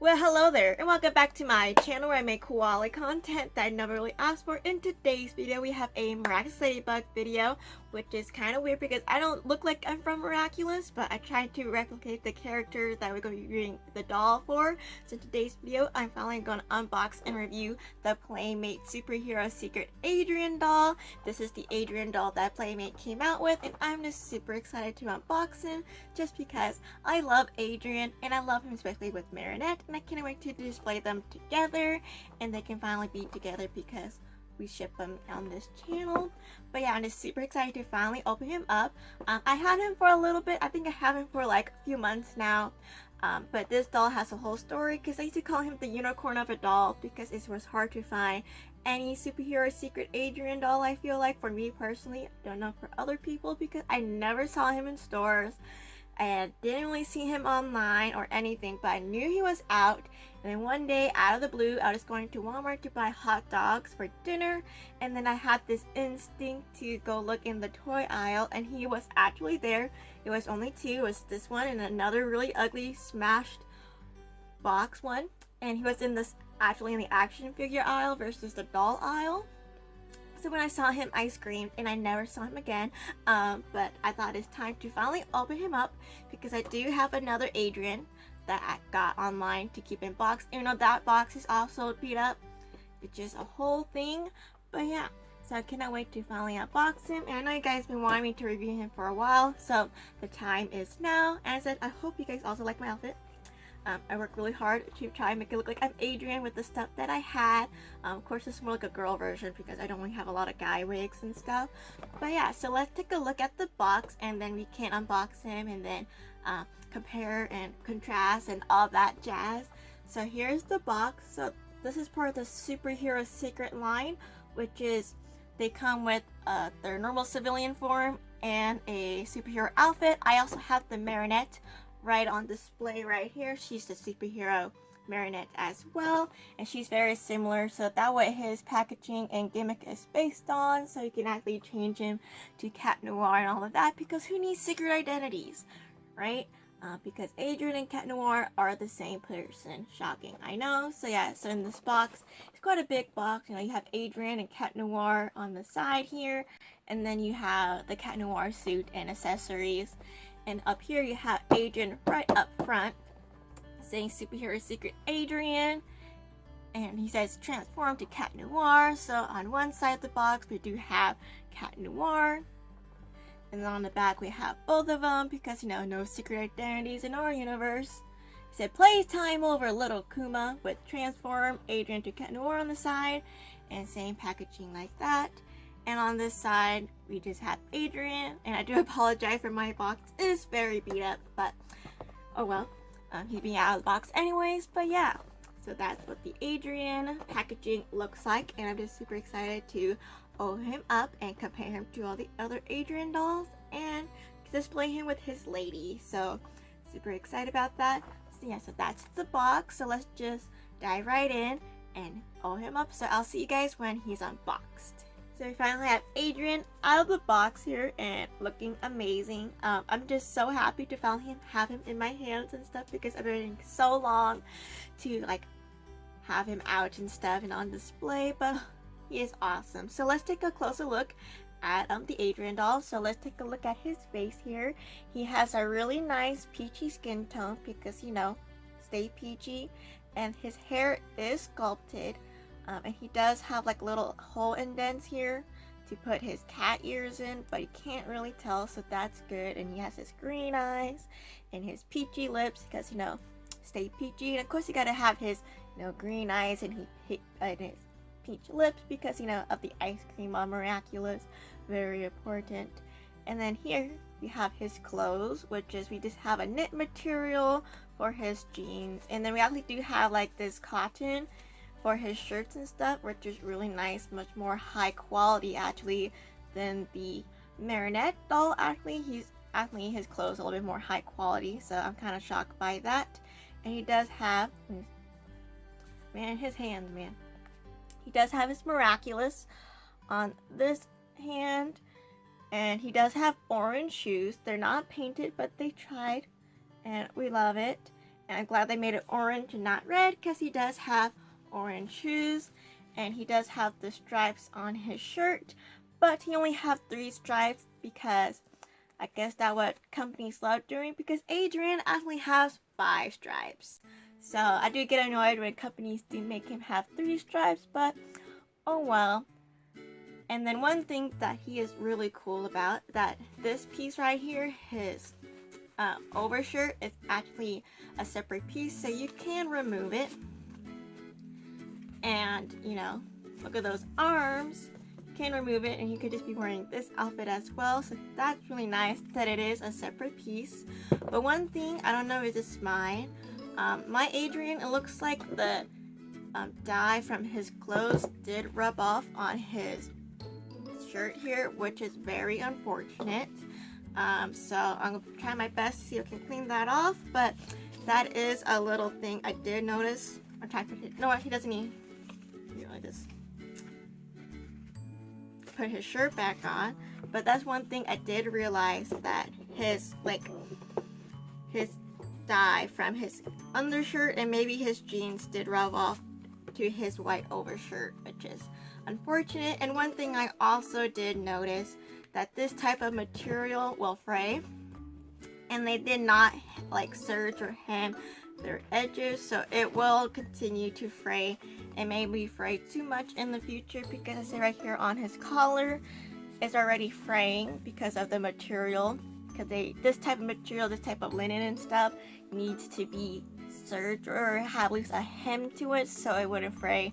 Well, hello there, and welcome back to my channel where I make quality content that I never really asked for. In today's video, we have a Miraculous Ladybug video, which is kind of weird because I don't look like I'm from Miraculous, but I tried to replicate the character that we're going to be reading the doll for. So in today's video, I'm finally going to unbox and review the Playmate Superhero Secret Adrien doll. This is the Adrien doll that Playmate came out with, and I'm just super excited to unbox him just because I love Adrien, and I love him especially with Marinette, and I can't wait to display them together, and they can finally be together because we ship them on this channel. But yeah, I'm just super excited to finally open him up. I had him for a little bit. I think I have him for like a few months now. But this doll has a whole story because I used to call him the unicorn of a doll because it was hard to find any superhero secret Adrien doll. I feel like for me personally, I don't know for other people because I never saw him in stores. I didn't really see him online or anything, but I knew he was out. And then one day, out of the blue, I was going to Walmart to buy hot dogs for dinner, and then I had this instinct to go look in the toy aisle, and he was actually there. It was only two. It was this one and another really ugly smashed box one, and he was in this actually in the action figure aisle versus the doll aisle. So when I saw him, I screamed, and I never saw him again. But I thought it's time to finally open him up because I do have another Adrien that I got online to keep in box. Even though that box is also beat up, it's just a whole thing. But yeah, so I cannot wait to finally unbox him. And I know you guys have been wanting me to review him for a while, so the time is now. And I said, I hope you guys also like my outfit. I worked really hard to try and make it look like I'm Adrien with the stuff that I had. Of course, this is more like a girl version because I don't really have a lot of guy wigs and stuff. But yeah, so let's take a look at the box and then we can unbox him and then compare and contrast and all that jazz. So here's the box. So this is part of the Superhero Secret line, which is they come with their normal civilian form and a superhero outfit. I also have the Marinette right on display right here. She's the superhero Marinette as well, and she's very similar, so that what his packaging and gimmick is based on, so you can actually change him to Cat Noir and all of that, because who needs secret identities, right? Because Adrien and Cat Noir are the same person. Shocking, I know. So yeah, so in this box, it's quite a big box. You know, you have Adrien and Cat Noir on the side here, and then you have the Cat Noir suit and accessories. And up here you have Adrien right up front saying Superhero Secret Adrien, and he says transform to Cat Noir. So on one side of the box we do have Cat Noir, and then on the back we have both of them because, you know, no secret identities in our universe. He said playtime over little Kuma with transform Adrien to Cat Noir on the side, and same packaging like that. And on this side, we just have Adrien, and I do apologize for my box. It is very beat up, but oh well. He's being out of the box anyways, but yeah. So that's what the Adrien packaging looks like, and I'm just super excited to open him up and compare him to all the other Adrien dolls and display him with his lady. So super excited about that. So yeah, so that's the box. So let's just dive right in and open him up. So I'll see you guys when he's unboxed. So we finally have Adrien out of the box here and looking amazing. I'm just so happy to finally have him in my hands and stuff because I've been waiting so long to like have him out and stuff and on display, but he is awesome. So let's take a closer look at the Adrien doll. So let's take a look at his face here. He has a really nice peachy skin tone because, you know, stay peachy, and his hair is sculpted. And he does have like little hole indents here to put his cat ears in, but you can't really tell, so that's good. And he has his green eyes and his peachy lips because, you know, stay peachy. And of course you gotta have his, you know, green eyes and his peach lips because, you know, of the ice cream on Miraculous. Very important. And then here we have his clothes, which is we just have a knit material for his jeans, and then we actually do have like this cotton for his shirts and stuff, which is really nice, much more high quality actually than the Marinette doll. Actually, his clothes are a little bit more high quality, so I'm kind of shocked by that. And he does have, man, his hands, man. He does have his Miraculous on this hand, and he does have orange shoes. They're not painted, but they tried, and we love it. And I'm glad they made it orange and not red, because he does have orange shoes. And he does have the stripes on his shirt. But he only has 3 stripes because I guess that's what companies love doing, because Adrien actually has 5 stripes. So I do get annoyed when companies do make him have 3 stripes, but oh well. And then one thing that he is really cool about, that this piece right here, his overshirt, is actually a separate piece, so you can remove it. And, you know, look at those arms. You can remove it and you could just be wearing this outfit as well. So that's really nice that it is a separate piece. But one thing, I don't know if it's mine. My Adrien, it looks like the dye from his clothes did rub off on his shirt here, which is very unfortunate. So I'm gonna try my best to see if I can clean that off, but that is a little thing I did notice. I'm trying to put it, no, he doesn't need, you know, just put his shirt back on. But that's one thing I did realize, that his, like, his dye from his undershirt and maybe his jeans did rub off to his white overshirt, which is unfortunate. And one thing I also did notice, that this type of material will fray, and they did not like serge or hem their edges, so it will continue to fray and maybe fray too much in the future, because I see right here on his collar it's already fraying because of the material, because this type of material, this type of linen and stuff needs to be serged or have at least a hem to it so it wouldn't fray.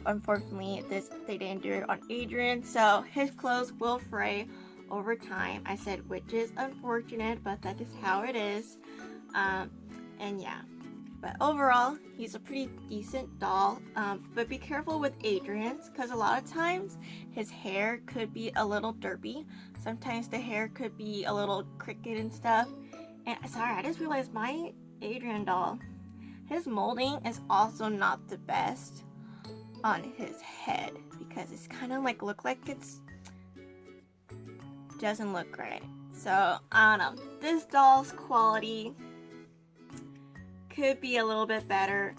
Unfortunately, they didn't do it on Adrien, so his clothes will fray over time. I said, which is unfortunate, but that is how it is. And yeah, but overall, he's a pretty decent doll. But be careful with Adrien's, because a lot of times his hair could be a little derpy. Sometimes the hair could be a little crooked and stuff. And sorry, I just realized my Adrien doll, his molding is also not the best on his head, because it's kind of like look like it's doesn't look right. So I don't know, this doll's quality could be a little bit better,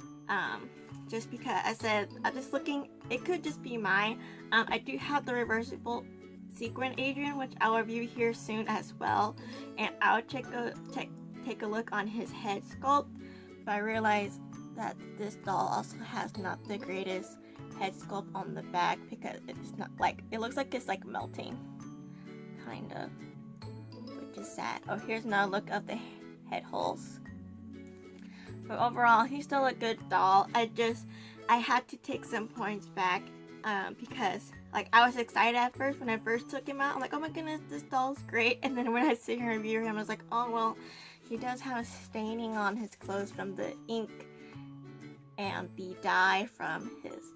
just because I said I'm just looking, it could just be mine. I do have the reversible sequin Adrien, which I'll review here soon as well, and I'll take a look on his head sculpt. But I realized that this doll also has not the greatest head sculpt on the back, because it's not like, it looks like it's like melting, kind of, which is sad. Oh, here's another look of the head holes. But overall, he's still a good doll. I had to take some points back, because like I was excited at first when I first took him out. I'm like, oh my goodness, this doll's great. And then when I sit here and review him, I was like, oh well, he does have a staining on his clothes from the ink and the dye from his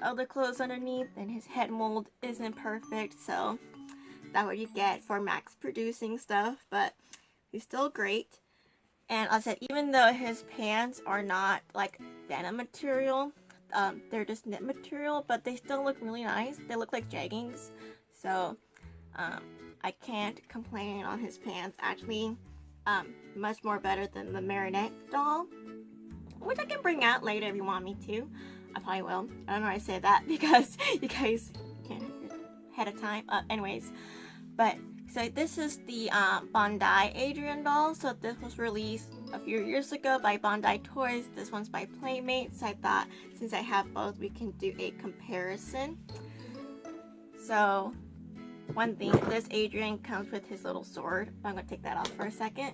other clothes underneath, and his head mold isn't perfect, so that's what you get for max producing stuff. But he's still great. And I said, even though his pants are not like denim material, they're just knit material, but they still look really nice. They look like jeggings, so I can't complain on his pants. Actually, much more better than the Marinette doll, which I can bring out later if you want me to. I probably will. I don't know why I say that, because you guys can't ahead of time. Anyways, but so this is the Bondi Adrien doll. So this was released a few years ago by Bondi Toys. This one's by Playmates. So I thought, since I have both, we can do a comparison. So one thing, this Adrien comes with his little sword. I'm gonna take that off for a second.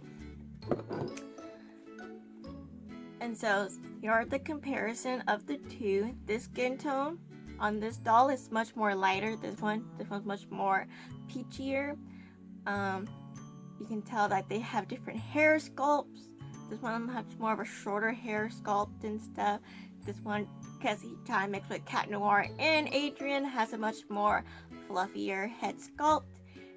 And so here are the comparison of the two. This skin tone on this doll is much more lighter. This one's much more peachier. You can tell that they have different hair sculpts. This one has more of a shorter hair sculpt and stuff. This one, because he kind of mixed with Cat Noir and Adrien, has a much more fluffier head sculpt.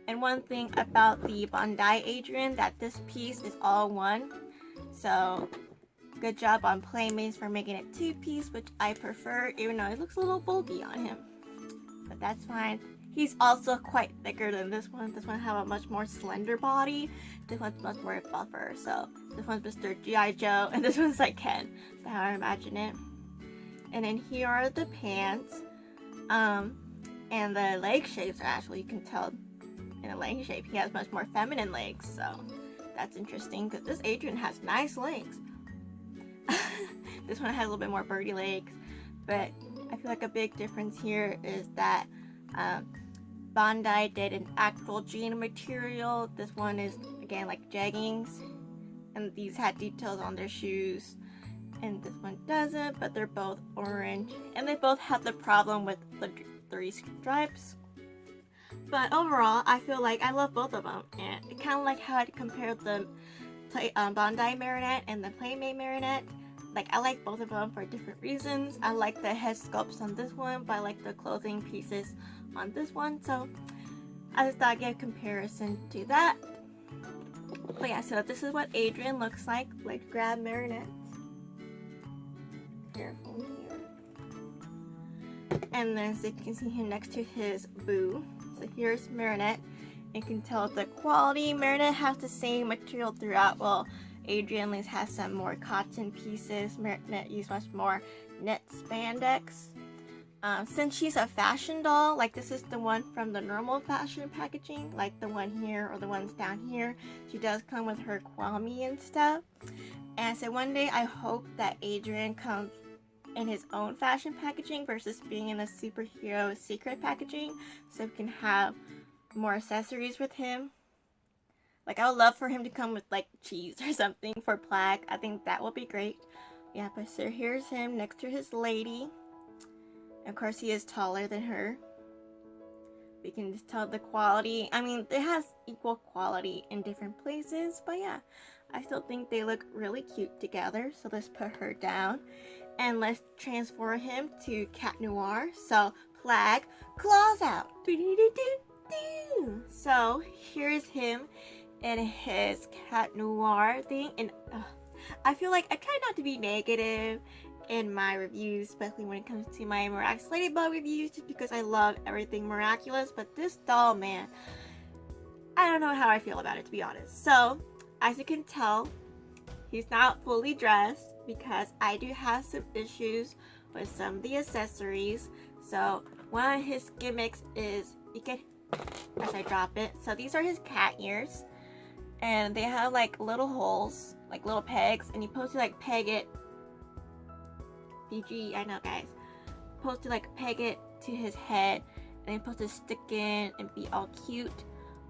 And one thing about the Bondi Adrien, that this piece is all one. So good job on Playmates for making it 2-piece, which I prefer, even though it looks a little bulky on him. But that's fine. He's also quite thicker than this one. This one have a much more slender body. This one's much more buffer. So this one's Mr. G.I. Joe, and this one's like Ken. That's how I imagine it. And then here are the pants. And the leg shapes are actually, you can tell in the leg shape, he has much more feminine legs. So that's interesting because this Adrien has nice legs. This one has a little bit more birdie legs. But I feel like a big difference here is that Bandai did an actual jean material. This one is, again, like jeggings. And these had details on their shoes. And this one doesn't, but they're both orange. And they both have the problem with the 3 stripes. But overall, I feel like I love both of them. And it kind of like how I compared the Bandai Marinette and the Playmate Marinette. Like, I like both of them for different reasons. I like the head sculpts on this one, but I like the clothing pieces on this one. So I just thought I'd give a comparison to that. But yeah, so this is what Adrien looks like. Like, grab Marinette. Careful here. And then so you can see him next to his boo. So here's Marinette. You can tell the quality. Marinette has the same material throughout. Well, Adrien at least has some more cotton pieces. Marinette used much more net spandex. Since she's a fashion doll, like this is the one from the normal fashion packaging, like the one here or the ones down here, she does come with her Kwame and stuff. And so one day I hope that Adrien comes in his own fashion packaging versus being in a superhero secret packaging, so we can have more accessories with him. Like, I would love for him to come with like cheese or something for plaque. I think that would be great. Yeah, but so here's him next to his lady. Of course, he is taller than her. We can just tell the quality. I mean, it has equal quality in different places, but yeah, I still think they look really cute together. So let's put her down and let's transfer him to Cat Noir. So flag, claws out. So here's him in his Cat Noir thing, and I feel like I try not to be negative in my reviews, especially when it comes to my Miraculous Ladybug reviews, just because I love everything miraculous. But this doll, man, I don't know how I feel about it, to be honest. So as you can tell, he's not fully dressed because I do have some issues with some of the accessories. So one of his gimmicks is, you can, as I drop it, so these are his cat ears, and they have like little holes, like little pegs, and you're supposed to like peg it, PG, I know guys, supposed to like peg it to his head, and you're supposed to stick in and be all cute.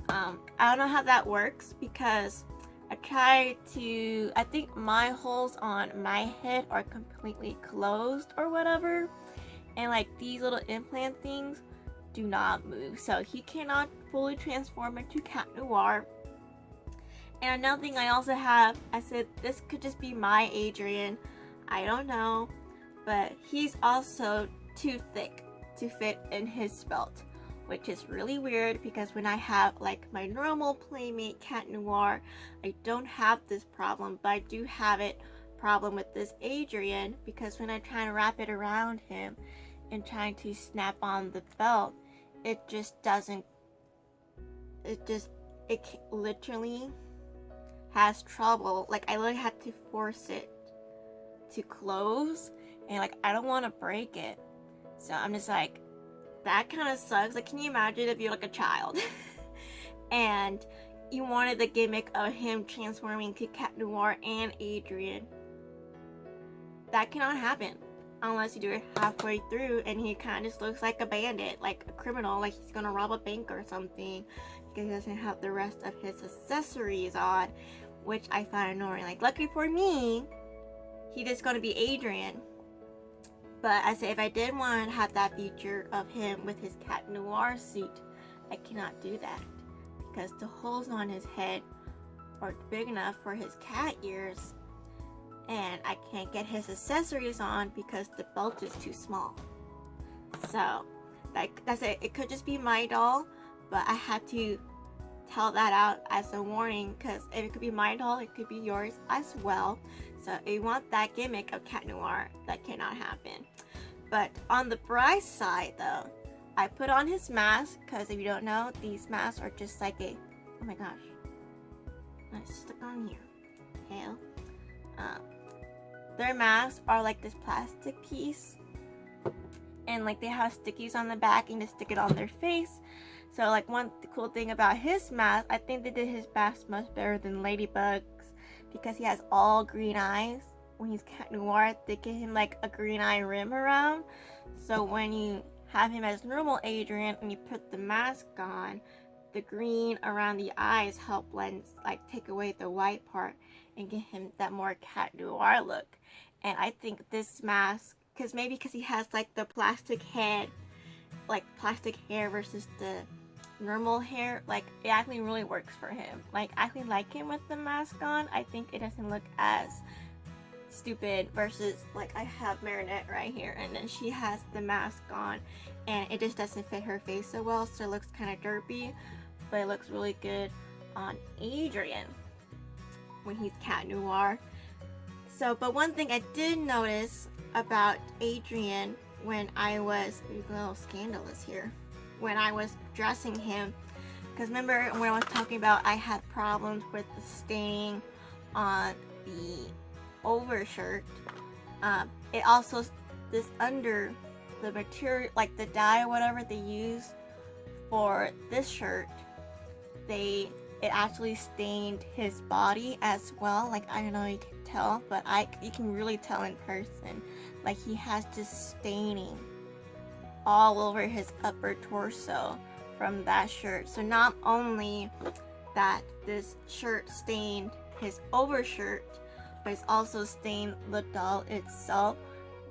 I don't know how that works because I try to, I think my holes on my head are completely closed or whatever, and like these little implant things do not move, so he cannot fully transform into Cat Noir. And another thing I also have, I said this could just be my Adrien, I don't know, but he's also too thick to fit in his belt, which is really weird because when I have like my normal Playmate Cat Noir, I don't have this problem, but I do have it problem with this Adrien because when I try to wrap it around him and trying to snap on the belt, it just doesn't, it literally has trouble. Like, I literally had to force it to close, and like I don't want to break it, so I'm just like, that kind of sucks. Like, can you imagine if you're like a child and you wanted the gimmick of him transforming to Cat Noir and Adrien? That cannot happen unless you do it halfway through and he kind of just looks like a bandit, like a criminal, like he's gonna rob a bank or something, because he doesn't have the rest of his accessories on, which I find annoying. Like, luckily for me, he just gonna be Adrien. But I say, if I did want to have that feature of him with his Cat Noir suit, I cannot do that because the holes on his head are big enough for his cat ears, and I can't get his accessories on because the belt is too small. So, like, that's it. It could just be my doll, but I had to tell that out as a warning because if it could be my doll, it could be yours as well. So if you want that gimmick of Cat Noir, that cannot happen. But on the bright side though, I put on his mask, because if you don't know, these masks are just like a, oh my gosh, let's stick on here. Hell. Their masks are like this plastic piece, and like they have stickies on the back and just stick it on their face. So like one cool thing about his mask, I think they did his mask much better than Ladybug's, because he has all green eyes. When he's Cat Noir, they give him like a green eye rim around. So when you have him as normal Adrien and you put the mask on, the green around the eyes help blend, like take away the white part and give him that more Cat Noir look. And I think this mask, because he has like the plastic head, like plastic hair versus the normal hair, like it actually really works for him. Like I actually like him with the mask on. I think it doesn't look as stupid versus like I have Marinette right here, and then she has the mask on and it just doesn't fit her face so well, so it looks kind of derpy, but it looks really good on Adrien when he's Cat Noir. So, but one thing I did notice about Adrien when I was, a little scandalous here, when I was dressing him, because remember when I was talking about I had problems with the staining on the overshirt, it also, this under the material, like the dye or whatever they use for this shirt, it actually stained his body as well. Like I don't know if you can tell, but you can really tell in person. Like he has just staining all over his upper torso from that shirt. So not only that this shirt stained his overshirt, but it's also stained the doll itself,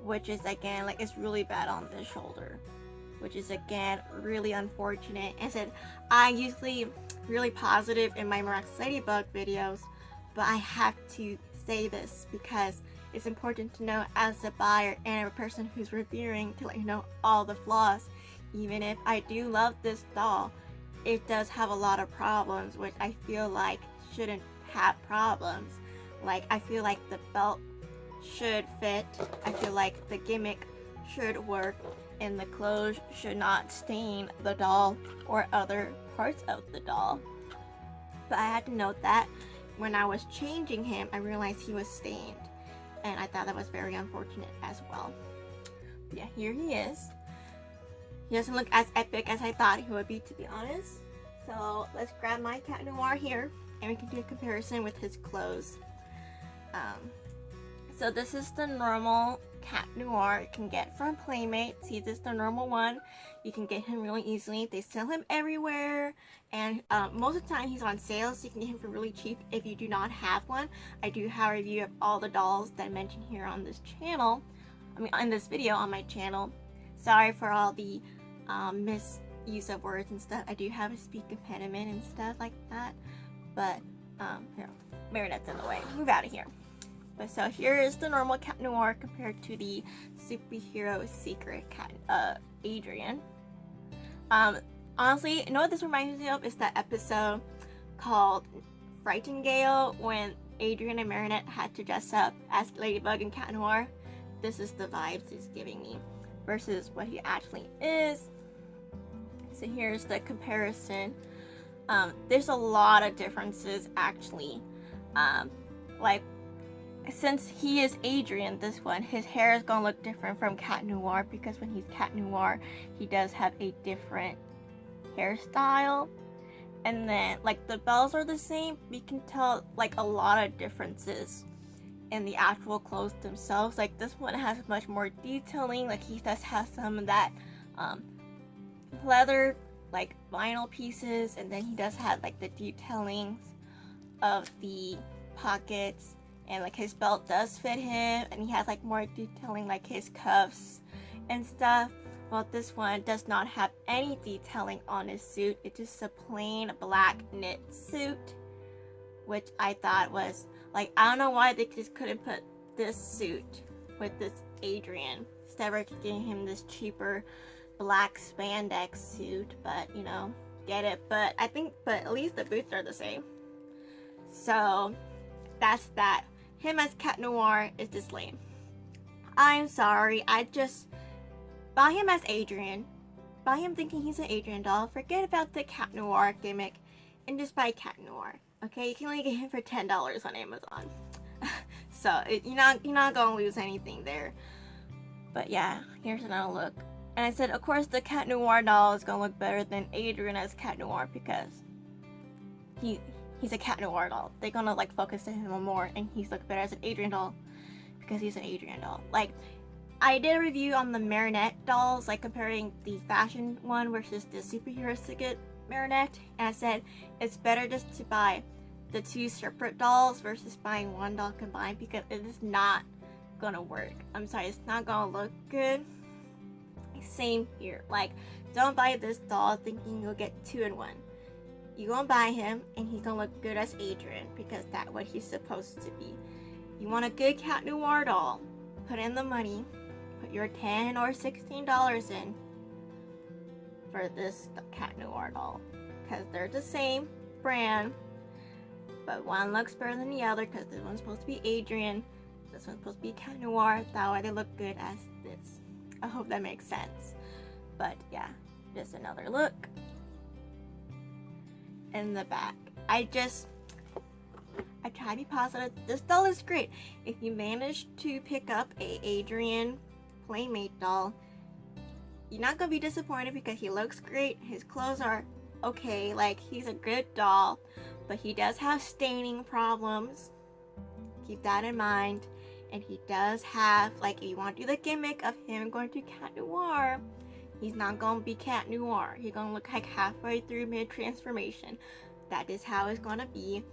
which is again, like it's really bad on the shoulder, which is again really unfortunate. And said I usually really positive in my Miraculous Ladybug videos, but I have to say this because it's important to know as a buyer and a person who's reviewing, to let you know all the flaws. Even if I do love this doll, it does have a lot of problems, which I feel like shouldn't have problems. Like I feel like the belt should fit, I feel like the gimmick should work, and the clothes should not stain the doll or other parts of the doll. But I had to note that when I was changing him, I realized he was stained, and I thought that was very unfortunate as well. But yeah, here he is. He doesn't look as epic as I thought he would be, to be honest. So let's grab my Cat Noir here and we can do a comparison with his clothes. So this is the normal Cat Noir you can get from Playmates. See, this is the normal one. You can get him really easily. They sell him everywhere, and most of the time he's on sale, so you can get him for really cheap if you do not have one. I do have a review of all the dolls that I mentioned here on this channel. In this video on my channel. Sorry for all the misuse of words and stuff. I do have a speak impediment and stuff like that. But here, Marinette's in the way. Move out of here. But so here is the normal Cat Noir compared to the superhero secret Cat Adrien. Honestly, you know what this reminds me of is that episode called Frightingale when Adrien and Marinette had to dress up as Ladybug and Cat Noir. This is the vibes it's giving me versus what he actually is. So here's the comparison. There's a lot of differences actually. Like since he is Adrien, this one, his hair is gonna look different from Cat Noir, because when he's Cat Noir, he does have a different hairstyle. And then like the bells are the same, but you can tell like a lot of differences in the actual clothes themselves. Like this one has much more detailing, like he does have some of that leather, like vinyl pieces, and then he does have like the detailings of the pockets, and like his belt does fit him, and he has like more detailing like his cuffs and stuff. Well, this one does not have any detailing on his suit. It's just a plain black knit suit, which I thought was like, I don't know why they just couldn't put this suit with this Adrien instead of getting him this cheaper black spandex suit. But you know, get it. But at least the boots are the same. So that's that. Him as Cat Noir is just lame. I'm sorry. I just bought him as Adrien. buy him thinking he's an Adrien doll. Forget about the Cat Noir gimmick and just buy Cat Noir. Okay, you can only get him for $10 on Amazon. So you're not gonna lose anything there. But yeah, here's another look. And I said, of course, the Cat Noir doll is gonna look better than Adrien as Cat Noir because he's a Cat Noir doll. They're gonna like focus on him more, and he's look better as an Adrien doll because he's an Adrien doll. Like, I did a review on the Marinette dolls, like comparing the fashion one versus the superhero ticket Marinette, and I said it's better just to buy the two separate dolls versus buying one doll combined because it is not gonna work. I'm sorry, it's not gonna look good. Same here. Like, don't buy this doll thinking you'll get 2 in 1. You gonna buy him and he's gonna look good as Adrien because that's what he's supposed to be. You want a good Cat Noir doll, put in the money, put your $10 or $16 in for this Cat Noir doll because they're the same brand, but one looks better than the other because this one's supposed to be Adrien, this one's supposed to be Cat Noir. That way they look good as this. I hope that makes sense. But yeah, just another look. In the back, I try to be positive. This doll is great. If you manage to pick up a Adrien Playmate doll, you're not gonna be disappointed because he looks great. His clothes are okay, like he's a good doll, but he does have staining problems. Keep that in mind. And he does have, like, if you want to do the gimmick of him going to Cat Noir, he's not gonna be Cat Noir. He's gonna look like halfway through mid-transformation. That is how it's gonna be.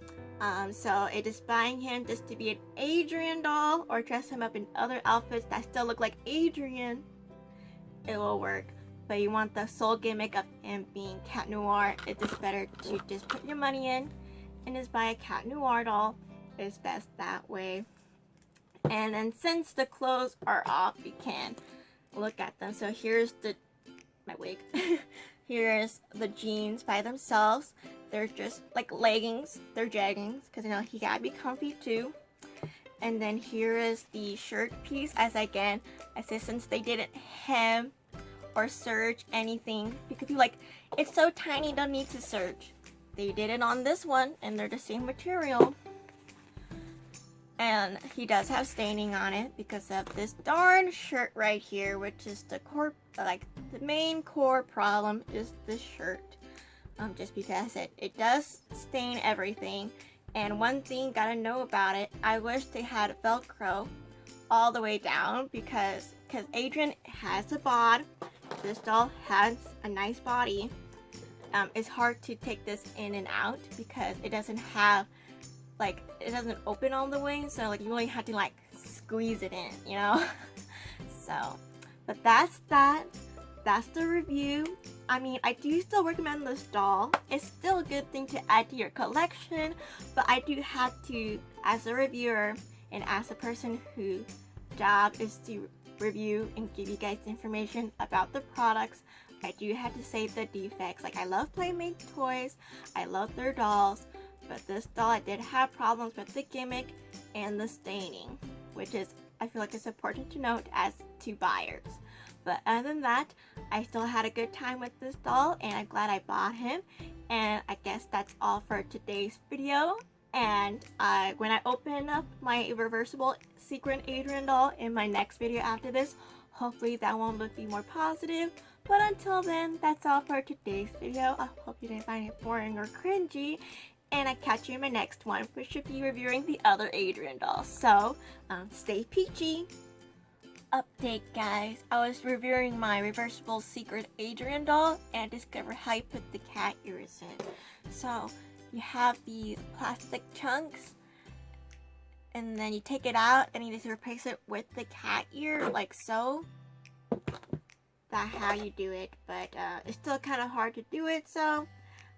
So it is buying him just to be an Adrien doll or dress him up in other outfits that still look like Adrien. It will work. But you want the sole gimmick of him being Cat Noir, it is better to just put your money in and just buy a Cat Noir doll. It's best that way. And then since the clothes are off, you can look at them. So here's my wig. Here's the jeans by themselves. They're just like leggings. They're jeggings because you know he gotta be comfy too. And then here is the shirt piece. As again, I said since they didn't hem or serge anything, because you're like, it's so tiny, don't need to serge. They did it on this one, and they're the same material. And he does have staining on it because of this darn shirt right here, which is the core, like the main core problem is this shirt. Just because it does stain everything. And one thing gotta know about it, I wish they had Velcro all the way down because Adrien has a bod. This doll has a nice body. It's hard to take this in and out because it doesn't have, like, it doesn't open all the way, so like you really have to like squeeze it in, you know. So, but that's the review. I mean, I do still recommend this doll. It's still a good thing to add to your collection, but I do have to, as a reviewer and as a person whose job is to review and give you guys information about the products, I do have to say the defects. Like, I love Playmates Toys, I love their dolls, but this doll I did have problems with the gimmick and the staining, which is, I feel like it's important to note as to buyers. But other than that, I still had a good time with this doll and I'm glad I bought him. And I guess that's all for today's video. And when I open up my reversible Secret Adrien doll in my next video after this, hopefully that one will be more positive. But until then, that's all for today's video. I hope you didn't find it boring or cringy. And I catch you in my next one, which should be reviewing the other Adrien doll. So, stay peachy. Update, guys. I was reviewing my reversible Secret Adrien doll and I discovered how you put the cat ears in. So, you have these plastic chunks and then you take it out and you just replace it with the cat ear, like so. That's how you do it, but it's still kind of hard to do it. So,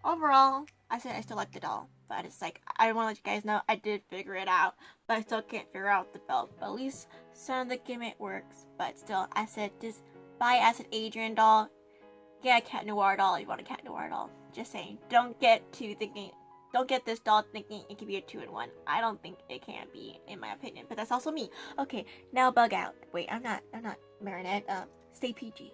overall, I said I still like the doll, but it's like, I want to let you guys know I did figure it out, but I still can't figure out the belt. But at least some of the gimmick works, but still, I said just buy as an Adrien doll, get a Cat Noir doll if you want a Cat Noir doll. Just saying, don't get this doll thinking it can be a 2-in-1. I don't think it can be, in my opinion, but that's also me. Okay, now bug out. Wait, I'm not Marinette. Stay PG.